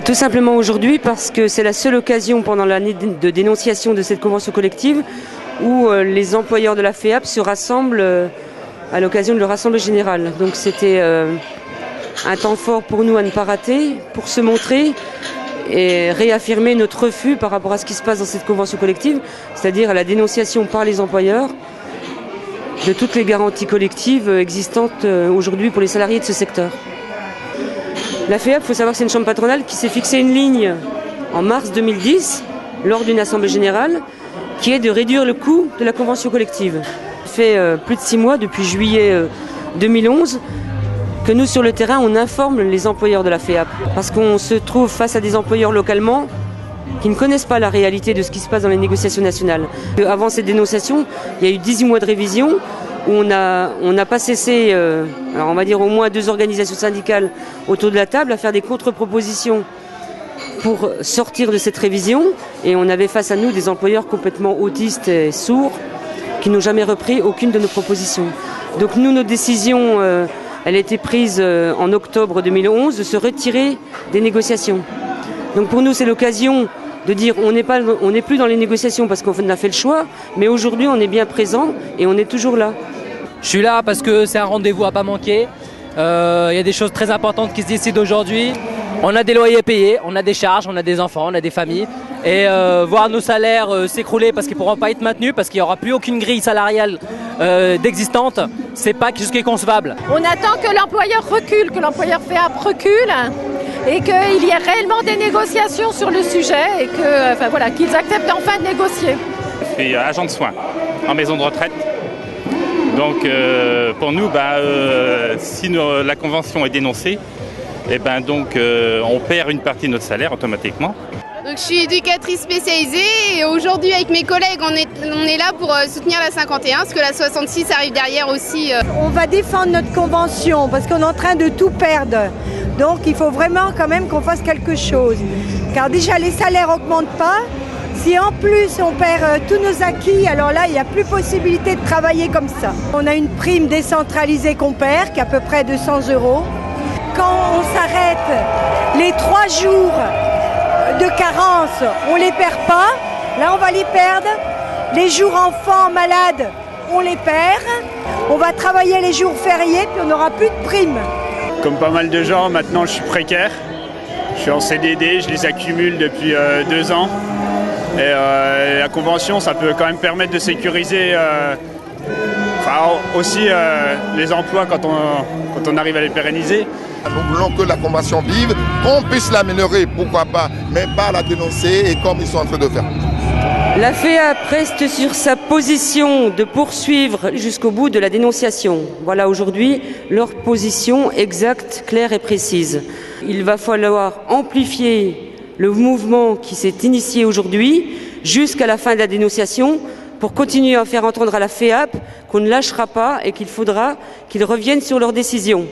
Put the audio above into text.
Tout simplement aujourd'hui parce que c'est la seule occasion pendant l'année de dénonciation de cette convention collective où les employeurs de la FEAP se rassemblent à l'occasion de leur assemblée générale. Donc c'était un temps fort pour nous à ne pas rater, pour se montrer et réaffirmer notre refus par rapport à ce qui se passe dans cette convention collective, c'est-à-dire à la dénonciation par les employeurs de toutes les garanties collectives existantes aujourd'hui pour les salariés de ce secteur. La FEAP, il faut savoir que c'est une chambre patronale qui s'est fixé une ligne en mars 2010, lors d'une assemblée générale, qui est de réduire le coût de la convention collective. Ça fait plus de 6 mois, depuis juillet 2011, que nous, sur le terrain, on informe les employeurs de la FEAP. Parce qu'on se trouve face à des employeurs localement qui ne connaissent pas la réalité de ce qui se passe dans les négociations nationales. Avant cette dénonciation, il y a eu 18 mois de révision, où on n'a pas cessé, alors on va dire au moins 2 organisations syndicales autour de la table, à faire des contre-propositions pour sortir de cette révision. Et on avait face à nous des employeurs complètement autistes et sourds qui n'ont jamais repris aucune de nos propositions. Donc nous, notre décision, elle a été prise en octobre 2011 de se retirer des négociations. Donc pour nous, c'est l'occasion de dire on n'est plus dans les négociations parce qu'on a fait le choix, mais aujourd'hui on est bien présent et on est toujours là. Je suis là parce que c'est un rendez-vous à pas manquer. Il y a des choses très importantes qui se décident aujourd'hui. On a des loyers payés, on a des charges, on a des enfants, on a des familles. Et voir nos salaires s'écrouler parce qu'ils ne pourront pas être maintenus, parce qu'il n'y aura plus aucune grille salariale d'existante, c'est pas quelque chose qui est concevable. On attend que l'employeur recule, que l'employeur FEAP recule et qu'il y ait réellement des négociations sur le sujet et que, qu'ils acceptent enfin de négocier. Je suis agent de soins en maison de retraite. Donc pour nous, si la convention est dénoncée, on perd une partie de notre salaire automatiquement. Donc, je suis éducatrice spécialisée et aujourd'hui avec mes collègues on est là pour soutenir la 51 parce que la 66 arrive derrière aussi. On va défendre notre convention parce qu'on est en train de tout perdre. Donc il faut vraiment quand même qu'on fasse quelque chose. Car déjà les salaires n'augmentent pas. Si en plus on perd tous nos acquis, alors là il n'y a plus possibilité de travailler comme ça. On a une prime décentralisée qu'on perd, qui est à peu près 200 €. Quand on s'arrête les 3 jours de carence, on ne les perd pas. Là, on va les perdre. Les jours enfants malades, on les perd. On va travailler les jours fériés, puis on n'aura plus de primes. Comme pas mal de gens, maintenant je suis précaire. Je suis en CDD, je les accumule depuis 2 ans. Et la convention, ça peut quand même permettre de sécuriser aussi les emplois quand on arrive à les pérenniser. Nous voulons que la convention vive, qu'on puisse l'améliorer, pourquoi pas, mais pas la dénoncer et comme ils sont en train de faire. La FEAP reste sur sa position de poursuivre jusqu'au bout de la dénonciation. Voilà aujourd'hui leur position exacte, claire et précise. Il va falloir amplifier le mouvement qui s'est initié aujourd'hui jusqu'à la fin de la dénonciation pour continuer à faire entendre à la FEAP qu'on ne lâchera pas et qu'il faudra qu'ils reviennent sur leurs décisions.